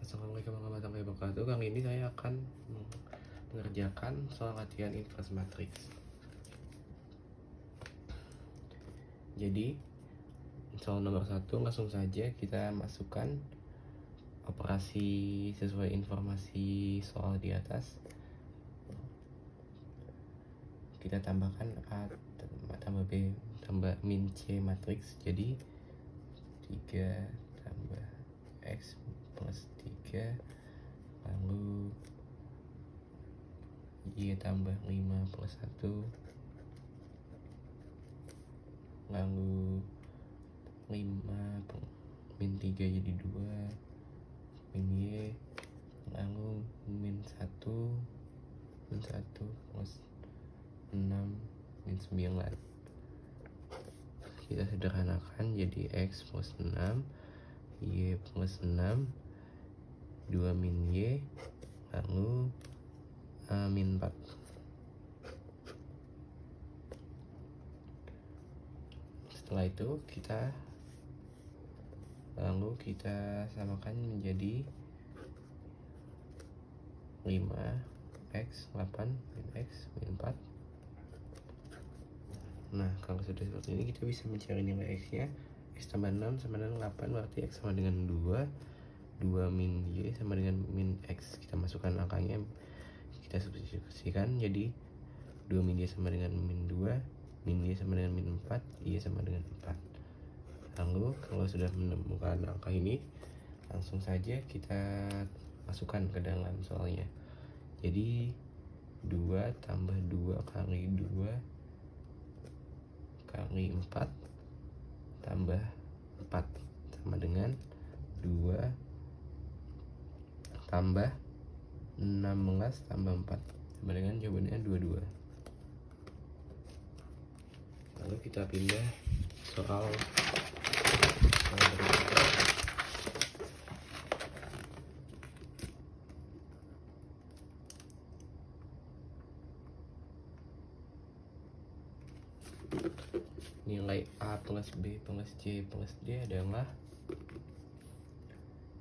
Assalamualaikum warahmatullahi wabarakatuh. Kali ini saya akan mengerjakan soal latihan inverse matrix. Jadi soal nomor 1 langsung saja kita masukkan operasi sesuai informasi soal di atas. Kita tambahkan A tambah B tambah min C matrix. Jadi 3 tambah X plus 3 lalu Y tambah 5 plus 1 lalu 5 min 3 jadi 2 min Y lalu min 1 plus 6 min 9. Kita sederhanakan jadi X plus 6 Y plus 6 2 min Y lalu min 4. Setelah itu kita samakan menjadi 5x 8 min x min 4. Nah, kalau sudah seperti ini kita bisa mencari nilai x nya. X tambah 6 sama dengan 8, berarti x sama dengan 2 min y sama dengan min x. Kita masukkan angkanya, kita substitusikan jadi 2 min y sama dengan min 2, min y sama dengan min 4, y sama dengan 4. Lalu kalau sudah menemukan angka ini, langsung saja kita masukkan ke dalam soalnya. Jadi 2 tambah 2 kali 2 kali 4 tambah 4 sama dengan 2 tambah 16 tambah 4 sama dengan jawabannya 22. Lalu kita pindah soal berikutnya. Nilai A plus B plus C plus D adalah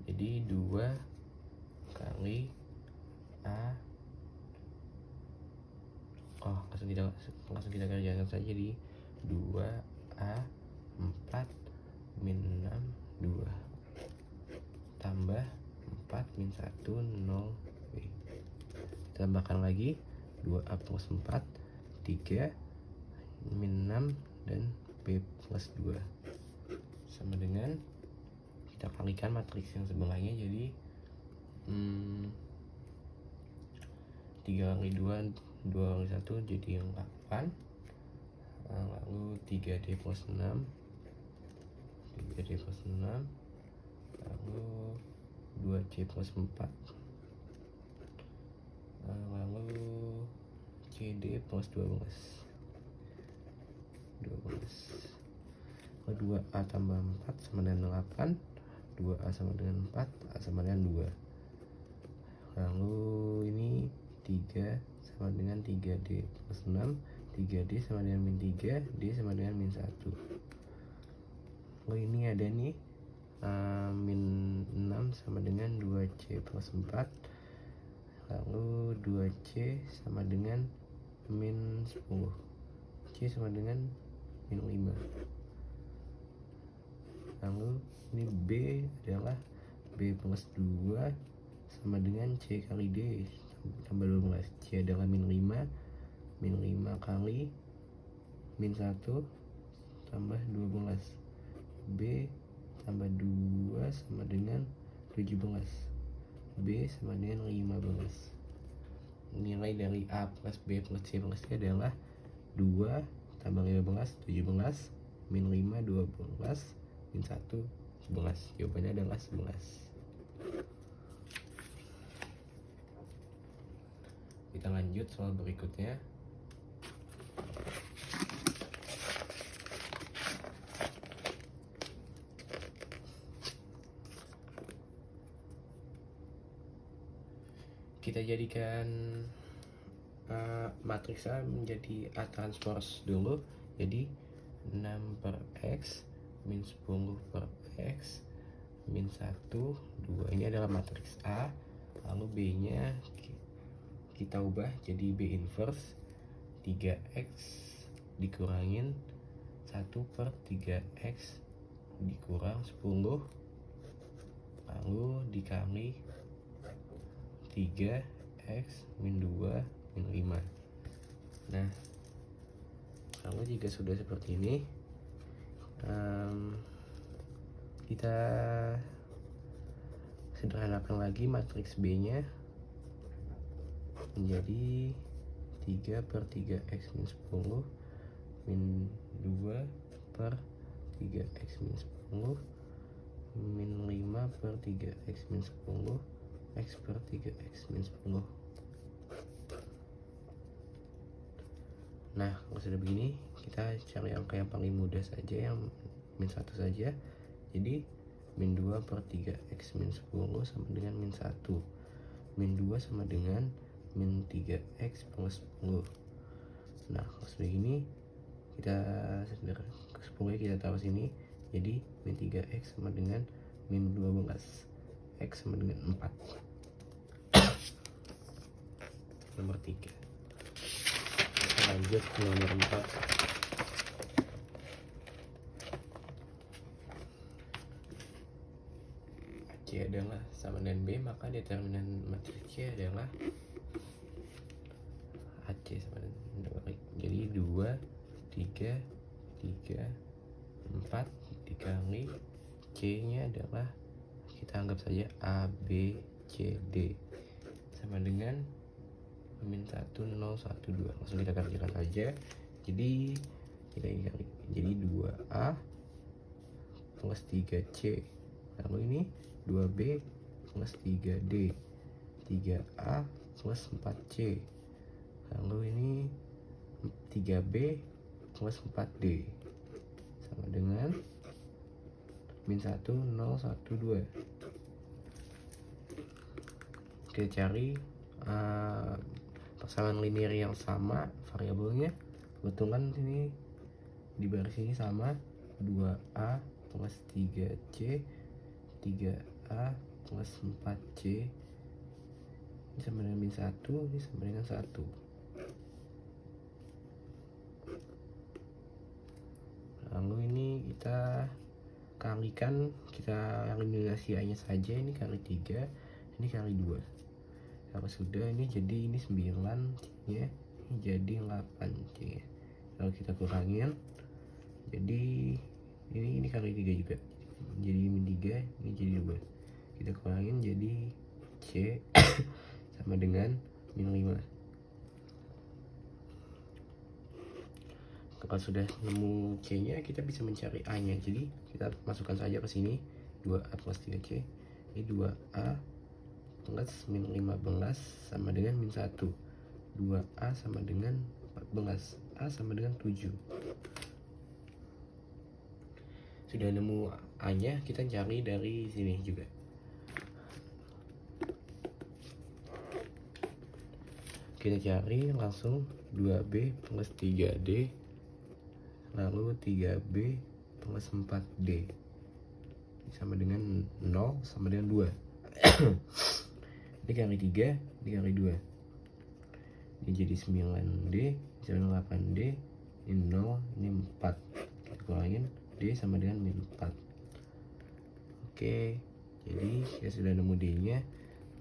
jadi 2 kali A. Langsung kita kerjakan saja di 2A 4 min 6 2 tambah 4 min 1 0 B. Tambahkan lagi 2A plus 4 3 min 6 dan B plus 2 sama dengan, kita kalikan matriks yang sebelahnya jadi 3 kali 2 kali 1 jadi 8, lalu 3D plus 6 lalu 2C plus 4 lalu CD plus 12 2A tambah 4 sama dengan 8, 2A sama dengan 4, A sama dengan 2. Lalu ini 3 sama dengan 3D plus 6, 3D sama dengan min 3, D sama dengan min 1. Lalu ini ada nih min 6 sama dengan 2C plus 4, lalu 2C sama dengan min 10, C sama dengan min 5. Lalu ini B adalah B plus 2 sama dengan C kali D tambah 12. C adalah min 5 kali min 1 tambah 12. B tambah 2 sama dengan 17. B sama dengan 15. Nilai dari A plus B plus C plus D adalah 2 tambah 15 17 min 5 12 min 1 11. Jawabannya adalah 11. Kita lanjut soal berikutnya. Kita jadikan matriks A menjadi A transpose dulu. Jadi 6 per X min 10 per X min 1, 2. Ini adalah matriks A. Lalu B nya kita ubah jadi B inverse 3x dikurangin 1/3x dikurang 10, lalu dikali 3x min 2 min 5. Nah, kalau jika sudah seperti ini, kita sederhanakan lagi matriks B nya menjadi 3/3x min 10 min 2/3x min 10 min 5/3x min 10 x/3x min 10. Nah, kalau sudah begini, kita cari angka yang paling mudah saja, yang min 1 saja. Jadi min 2/3x min 10 sama dengan min 1. Min 2 sama dengan min 3x plus 10. Nah, kalau sudah gini, kita 10 kita taruh sini. Jadi min 3x sama dengan min 12. X sama dengan 4. Nomor 3. Kita lanjut ke nomor 4. C adalah sama dengan B, maka determinan matriks C adalah AC sama dengan 2. Jadi 2, 3, 3, 4 dikali C nya adalah, kita anggap saja A, B, C, D sama dengan min 1, 0, 1, 2. Langsung kita kerjakan saja. Jadi kita kali, jadi 2A plus 3C, lalu ini 2B plus 3D, 3A plus 4C, lalu ini 3B plus 4D sama dengan min 1, 0, 1, 2. Kita cari pasangan linear yang sama variabelnya. Kebetulan ini di baris ini sama, 2A plus 3C, 3A plus 4C, ini sama dengan min 1, ini sama dengan 1. Lalu ini kita kalikan, kita eliminasi A nya saja. Ini kali 3, ini kali 2. Kalau sudah, ini jadi ini 9 C nya, ini jadi 8 C nya. Kalau kita kurangin, jadi ini kali 3 juga, jadi min 3, ini jadi 2. Kita kurangin jadi C sama dengan min 5. Kalau sudah nemu C nya, kita bisa mencari A nya. Jadi kita masukkan saja ke sini, 2A plus 3C. Ini 2A plus min 15 sama dengan min 1. 2A sama dengan 14. A sama dengan 7. Sudah nemu A nya, kita cari dari sini juga. Kita cari langsung 2B plus 3D, lalu 3B plus 4D sama dengan 0 sama dengan 2. Ini kali 3, ini kali 2. Ini jadi 9D, sama dengan 8D, ini 0, ini 4. Kita kurangin, D sama dengan min 4. Oke, jadi kita sudah nemu D nya.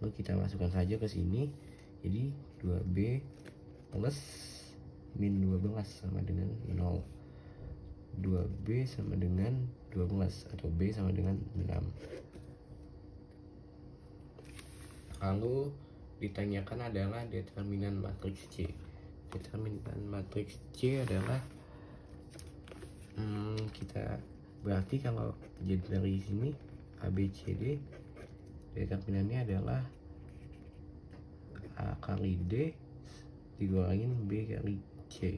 Lalu kita masukkan saja ke sini. Jadi 2B plus min 12 sama dengan 0. 2B sama dengan 12 atau B sama dengan 6. Lalu ditanyakan adalah determinan matriks C. Determinan matriks C adalah kita berarti kalau jadi dari sini A, B, C, D, determinannya adalah A kali D dikurangin B kali C.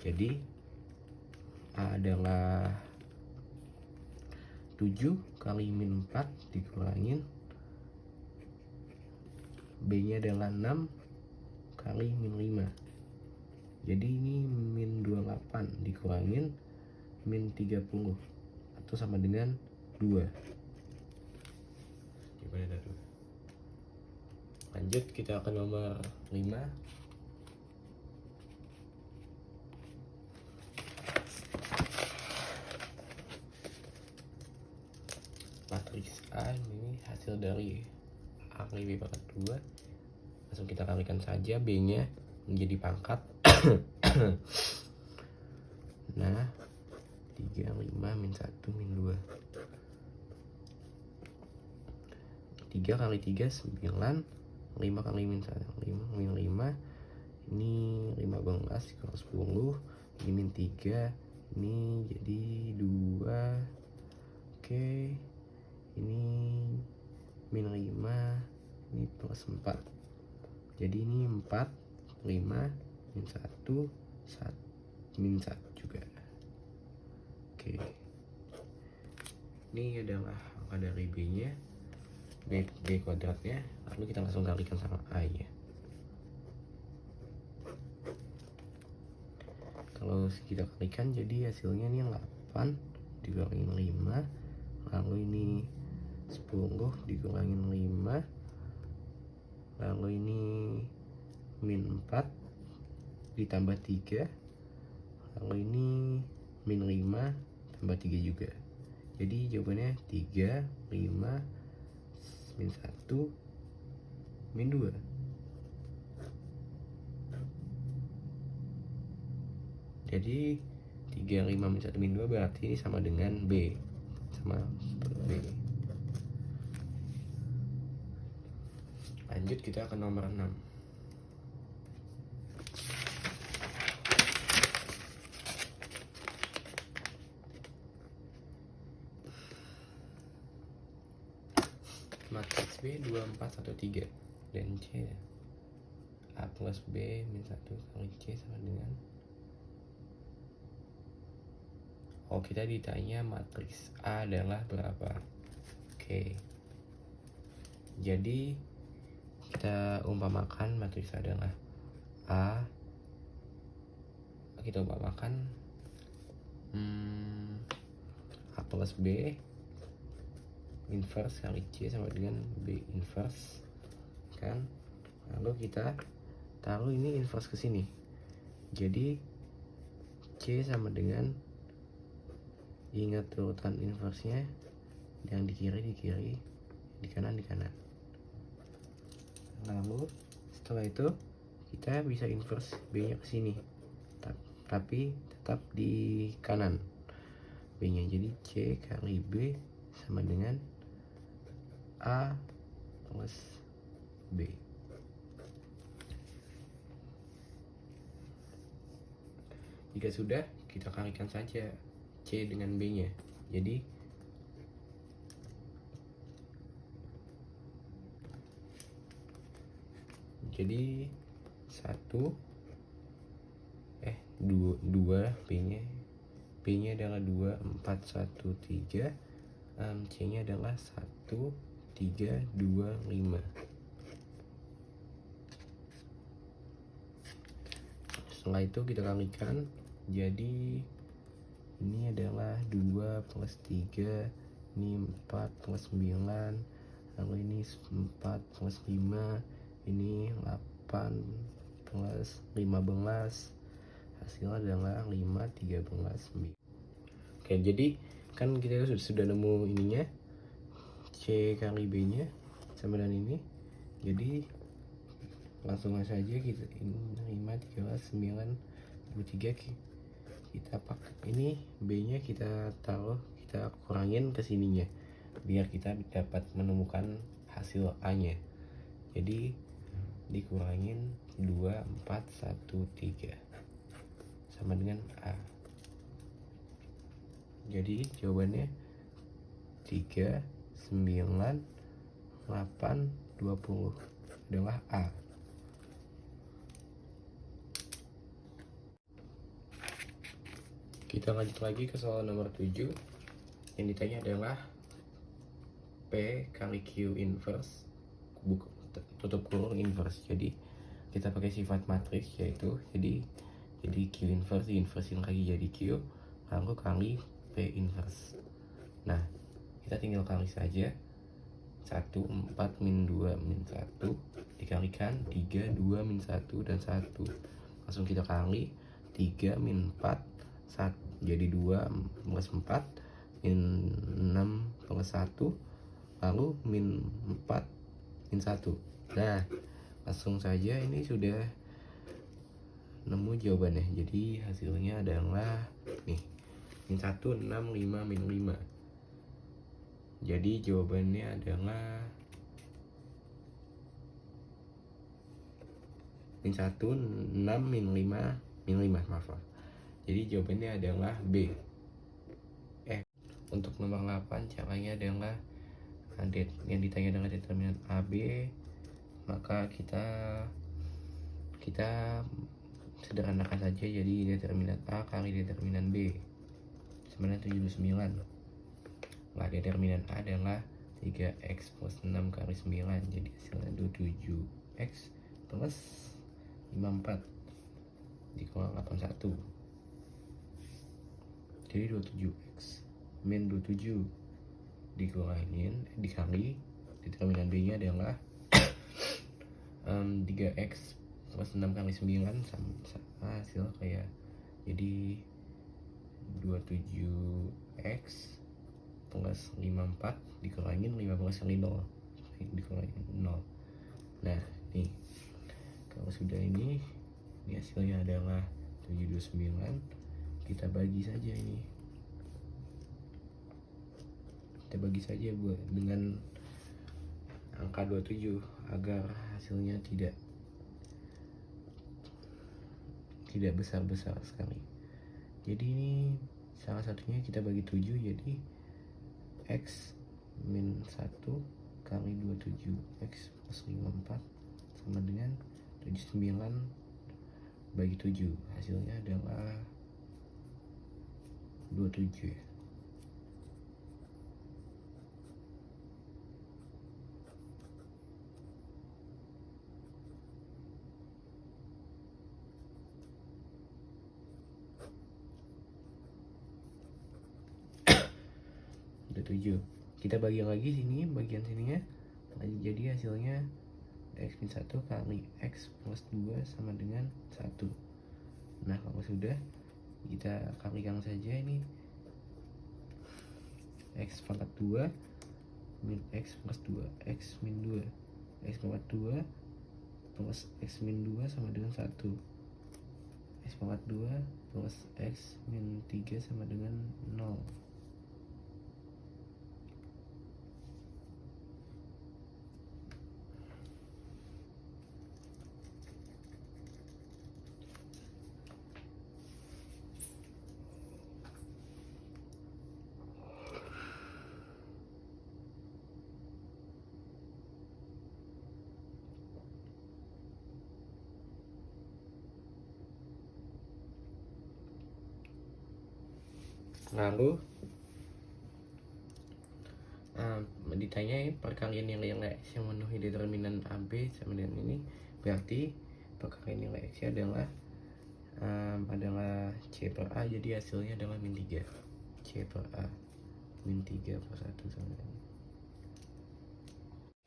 Jadi A adalah 7 kali min 4 dikurangin B nya adalah 6 kali min 5. Jadi ini min 28 dikurangin min 30 atau sama dengan 2. jawabannya ada 2. Lanjut kita ke nomor 5. Matriks A ini hasil dari A kali B pangkat 2. Langsung kita kalikan saja, B nya menjadi pangkat. Nah 3, 5, min 1, min 2. 3 kali 3 9, 5 kali min 1 5, min 5. Ini 15 kurang 10, ini min 3, ini jadi 2. Oke, ini min 5, ini plus 4. Jadi ini 4, 5, min 1, min 1 juga. Oke, ini adalah angka dari B nya, B kuadratnya. Lalu kita langsung kalikan sama A nya. Kalau kita kalikan jadi hasilnya ini 8 dikurangin 5, lalu ini 10 dikurangin 5, lalu ini min 4 ditambah 3, lalu ini min 5 tambah 3 juga. Jadi jawabannya 3, 5, min 1, min 2. Jadi 3, 5, min 1, min 2 berarti ini sama dengan B. Sama seperti B. Lanjut kita ke nomor 6. Matriks B 2, 4, 1, 3 dan C A plus B min 1 kali C sama dengan, kita ditanya matriks A adalah berapa. Oke, jadi kita umpamakan matriks A adalah A. Kita umpamakan A plus B inverse kali C sama dengan B inverse kan. Lalu kita taruh ini inverse ke sini. Jadi C sama dengan, ingat urutan inverse-nya, yang di kiri di kiri, di kanan di kanan. Lalu setelah itu kita bisa inverse B-nya ke sini. Tapi tetap di kanan B-nya. Jadi C kali B sama dengan A plus B. Jika sudah, kita kalikan saja C dengan B nya. Jadi dua B nya adalah 2, 4, 1, 3. C nya adalah 1, 3, 2, 5. Setelah itu kita kalikan, jadi ini adalah 2 plus 3, ini 4 plus 9, lalu ini 4 plus 5, ini 8 plus 15, hasilnya adalah 5, 13, 9. Oke, jadi kan kita sudah nemu ininya, C kali B nya sama dengan ini. Jadi langsung saja kita ini 5, 13, 9, 23. Kita pakai ini B nya kita taruh, kita kurangin ke sininya biar kita dapat menemukan hasil A nya. Jadi dikurangin 2, 4, 1, 3 sama dengan A. Jadi jawabannya 3, 9, 8, 20 adalah A. Kita lanjut lagi ke soal nomor 7. Yang ditanya adalah P kali Q inverse tutup kurung inverse. Jadi kita pakai sifat matriks, yaitu jadi Q inverse diinversin lagi jadi Q, lalu kali P inverse. Nah, kita tinggal kali saja 1, 4, min 2, min 1 dikalikan 3, 2, min 1, dan 1. Langsung kita kali 3, min 4, 1, jadi 2 plus 4, min 6 plus 1, lalu min 4, min 1. Nah, langsung saja ini sudah nemu jawabannya. Jadi hasilnya adalah nih, min 1, 6, 5, min 5. Jadi jawabannya adalah min 1, 6, min 5, min 5, maaf. Jadi jawabannya adalah B. Untuk nomor 8 caranya adalah yang ditanya dengan determinan AB, maka kita sederhanakan saja, jadi determinan A kali determinan B sama dengan 79. Nah, determinan A adalah 3x plus 6 kali 9, jadi hasilnya 27x plus 54 dikurangi 81, jadi 27x min 27 dikali determinan B nya adalah 3x plus 6 kali 9 sama hasil kayak, jadi 27x plus 54 dikurangin 15 kali 0 dikurangin 0. Nah, nih kalau sudah ini hasilnya adalah 729. Kita bagi saja ini, kita bagi saja buat dengan angka 27 agar hasilnya tidak besar-besar sekali. Jadi ini salah satunya kita bagi 7, jadi x min 1 kali 27 x plus 54 sama dengan 79 bagi 7, hasilnya adalah 27 ya. Udah 7. Kita bagi lagi sini, bagian sininya. Jadi hasilnya x min 1 kali x plus 2 sama dengan 1. Nah, kalau sudah, kita kalikan saja ini, x pangkat 2 min x plus 2, x min 2, x pangkat 2 plus x min 2 sama dengan 1, x pangkat 2 plus x min 3 sama dengan 0. Lalu ditanya perkalian nilai X yang memenuhi determinan AB sama dengan ini, berarti perkalian nilai X adalah C per A, jadi hasilnya adalah min 3. C per A min 3 per 1 sama dengan ini.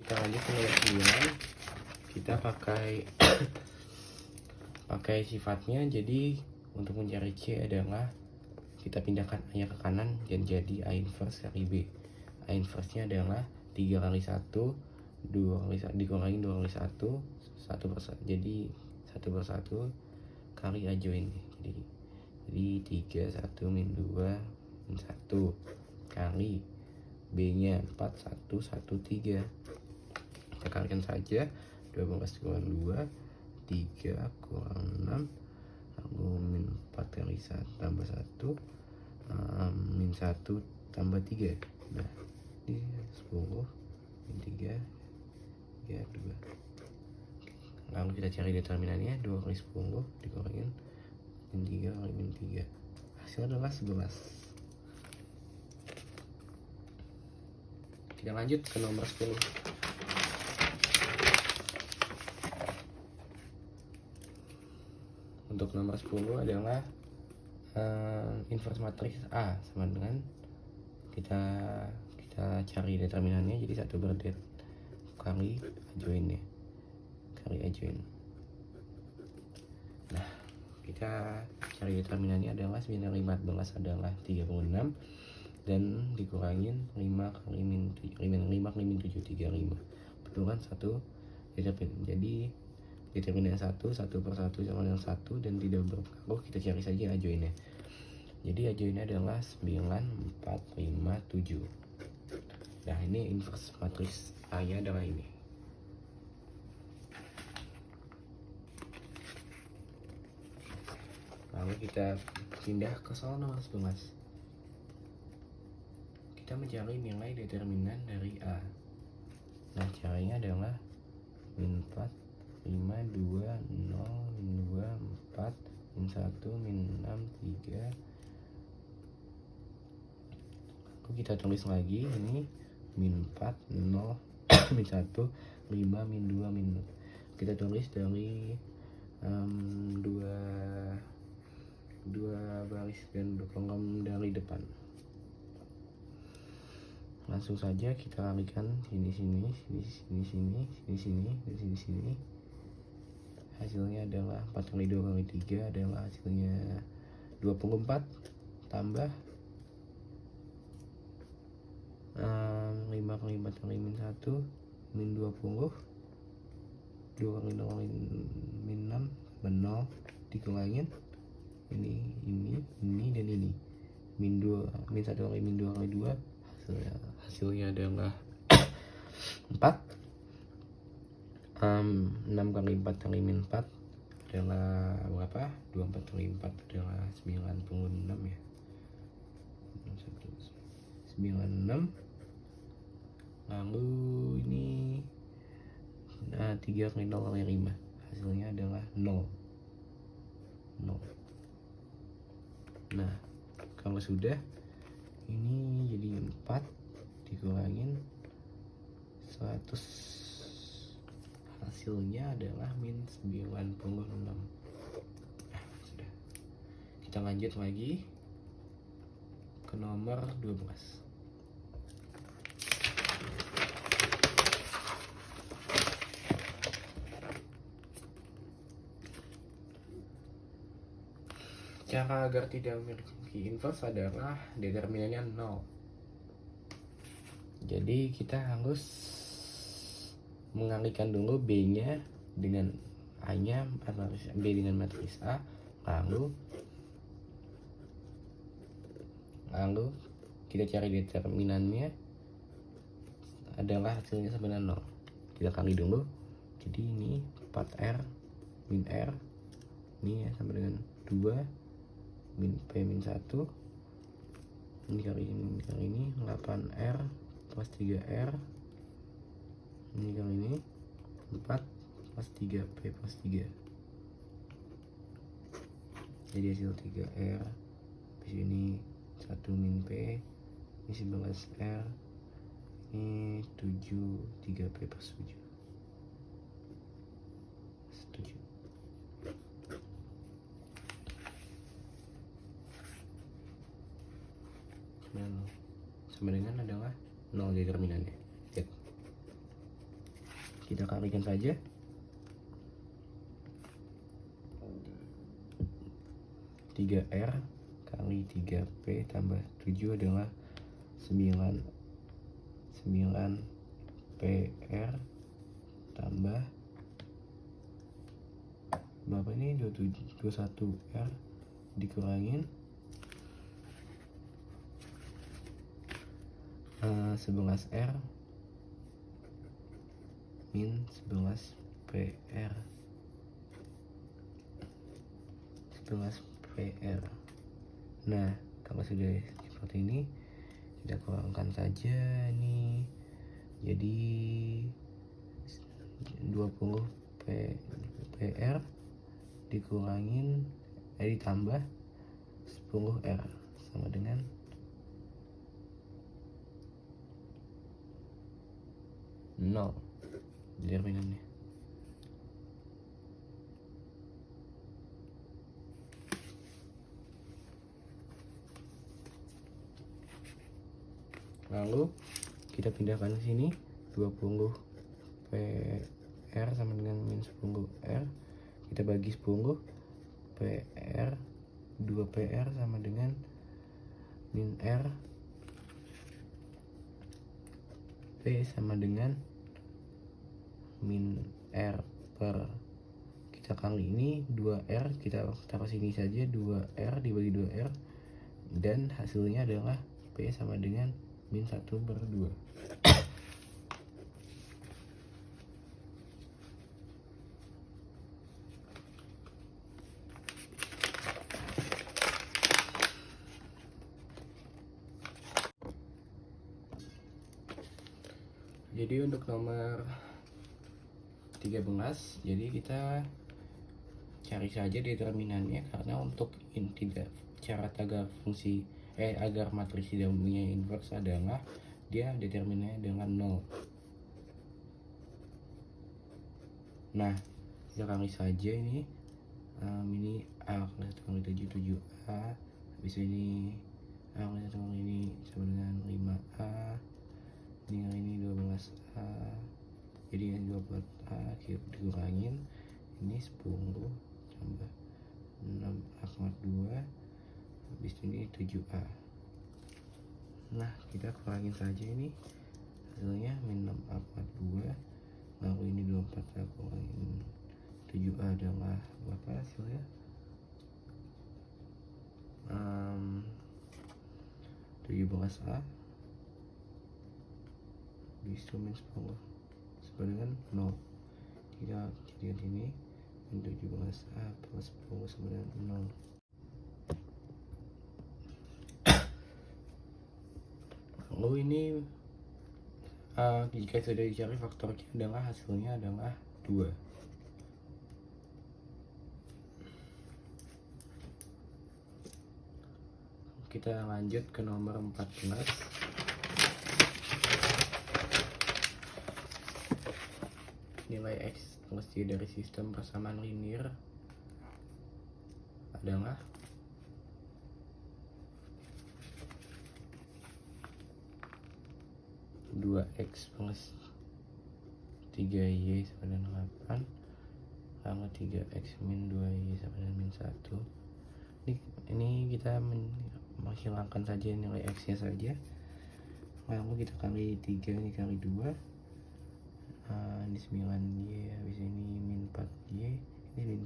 Kita lanjut ke nomor 9. Kita pakai sifatnya, jadi untuk mencari C adalah kita pindahkan A nya ke kanan dan jadi A inverse kali B. A inverse nya adalah 3 kali 1 2 kali 1 dikurangi 2 kali 1 1 per 1, jadi 1 per 1 kali A join, jadi 3 1 min 2 min 1 kali B nya 4 1 1 3. Kita kalikan saja, 12 kurang 2 3 kurang 6, lalu min 4 kali 1 tambah 1 min 1 tambah 3. Nah, ini 10 min 3 ya 2. Lalu kita cari determinannya, 2 kali 10 dikurangin min 3 kali min 3, hasilnya adalah 11. Kita lanjut ke nomor 10. Untuk nomor 10 adalah inverse matriks A sama dengan kita cari determinannya, jadi 1 per kali adjoinnya, kali adjoin. Nah, kita cari determinannya adalah 9 kali 14 adalah 36, dan dikurangin 5 kali min 7 35. Betul kan? Satu determinan. Jadi determinan 1 per 1 sama dengan 1 dan tidak berpengaruh. Kita cari saja adjoinnya. Jadi adjoinnya adalah 9 4 5 7. Nah, ini inverse matriks A nya adalah ini. Lalu kita pindah ke soal nomor 11. Kita mencari nilai determinan dari A. Nah, caranya adalah min 4 5 2 0 min 2 4 min 1 min 6 3. Lalu kita tulis lagi ini min 4 0 min 1 5 min 2 min 0. Kita tulis dari dua baris dan kolom dari depan. Langsung saja kita kalikan sini, hasilnya adalah 4 kali 2 kali 3 adalah hasilnya 24 tambah 5 kali 4 kali min 1 min 20, 2 kali 0 kali min 6 0, dikurangin ini dan ini min 1 kali min 2 kali 2, hasilnya adalah 4. 6 kali 4 kali min 4 adalah berapa? 24 kali 4 adalah 96 ya. 96. Lalu ini 3 kali 0 kali 5, hasilnya adalah 0. Nah, kalau sudah ini jadi 4 dikurangin 100, hasilnya adalah min 96. Nah, sudah. Kita lanjut lagi ke nomor 12. Cara agar tidak memiliki inverse adalah determinannya 0. Jadi kita harus mengalihkan dulu B-nya dengan A-nya, B dengan matriks A, lalu kita cari determinannya adalah hasilnya sama dengan 0. Kita kali dulu. Jadi ini 4R min R ini ya, sama dengan 2 min P min 1, ini kali ini 8R plus 3R, ini kali ini 4 plus 3P plus 3, jadi hasil 3R. Di sini 1 min P, ini 11R, ini 7 3P plus 7. Sama dengan adalah 0 determinannya. Kita kalikan saja. 3R kali 3P tambah 7 adalah 9 PR tambah berapa ini, 21R dikurangin 11R min 11 PR 11 PR. Nah, kalau sudah seperti ini kita kurangkan saja nih, jadi 20 PR dikurangin ditambah 10R sama dengan 0 determinannya. Lalu kita pindahkan ke sini 20 PR sama dengan min 10R, kita bagi 10, PR 2PR sama dengan min R, P sama dengan min R per, kita kali ini 2R, kita taruh sini saja, 2R dibagi 2R, dan hasilnya adalah P sama dengan min 1/2. Jadi untuk nomor 13, jadi kita cari saja determinannya, karena untuk tidak syarat agar fungsi agar matriks tidak punya inverse adalah dia determinannya dengan 0. Nah, kita kali saja ini A kali 7 7A, habis ini A kali ini sama dengan 5A, ini 12A, jadi 24A kita dikurangin, ini 10 tambah 6A/2, habis ini 7A. Nah, kita kurangin saja ini, hasilnya min 6A/2, lalu ini 24A kurangin 7A adalah berapa hasilnya? 17A, bisa min 10 sama dengan 0. Kita jadikan ini min 17A plus 10 sama dengan 0. Lalu ini jika sudah dicari faktornya adalah hasilnya adalah 2. Kita lanjut ke nomor 14. Nilai X plus Y dari sistem persamaan linear adalah dua X plus 3Y sama dengan 8, lalu 3X min 2Y sama dengan min 1. Ini kita menghilangkan saja nilai X nya saja, lalu kita kali 3, ini kali 2, ini 9Y, habis ini min 4Y, ini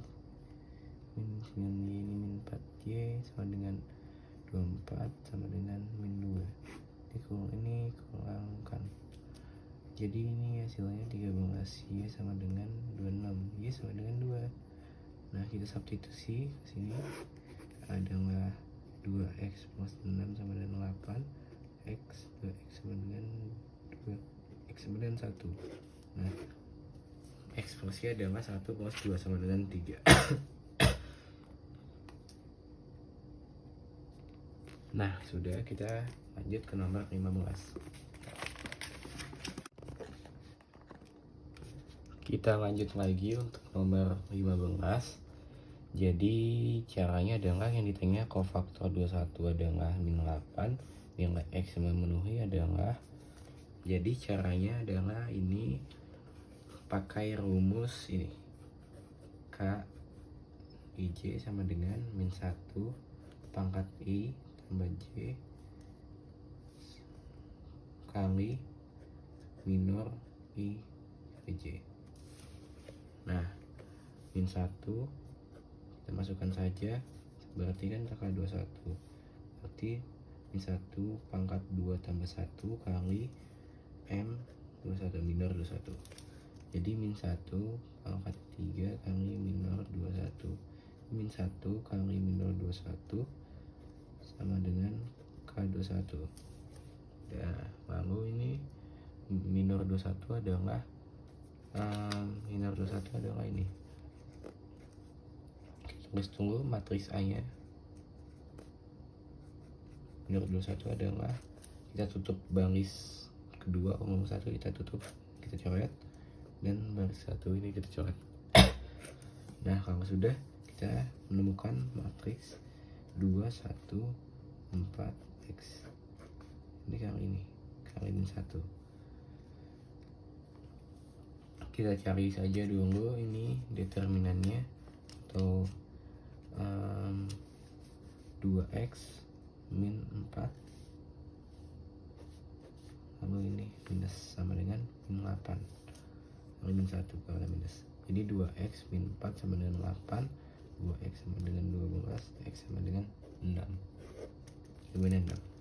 min 9Y, ini min 4Y sama dengan 24 sama dengan min 2. Ini kurangkan, jadi ini hasilnya 13Y sama dengan 26, Y sama dengan 2. Nah, kita substitusi ke sini adalah 2X plus 6 sama dengan 8, X 2X sama dengan 2X sama dengan 1. Nah, X plus Y adalah 1 plus 2 sama dengan 3. Nah, sudah, kita lanjut ke nomor 15. Kita lanjut lagi untuk nomor 15. Jadi caranya adalah yang di tengah kofaktor 21 adalah min 8, nilai X yang memenuhi adalah, jadi caranya adalah ini pakai rumus ini, K IJ sama dengan min 1 pangkat I tambah J kali minor I kali J. Nah, min 1 kita masukkan saja, berarti kan kita kali 21, berarti min 1 pangkat 2 tambah 1 kali M 21 minor 21, jadi min 1 pangkat 3 kali minor 21, min 1 kali minor 21 sama dengan K21. Nah, lalu ini minor 21 adalah ini, tulis tunggu matriks A nya. Minor 21 adalah, kita tutup baris kedua, nomor 1 kita tutup, kita coret, dan baris 1 ini kita coret. Nah, kalau sudah, kita menemukan matriks 2 1 4 X, ini kali min 1. kita cari saja dulu ini determinannya, atau 2x min 4, lalu ini minus sama dengan min 8, lalu min 1 kalau ada minus. Jadi 2x min 4 sama dengan 8, 2x sama dengan 12, x sama dengan 6, jawabannya 6.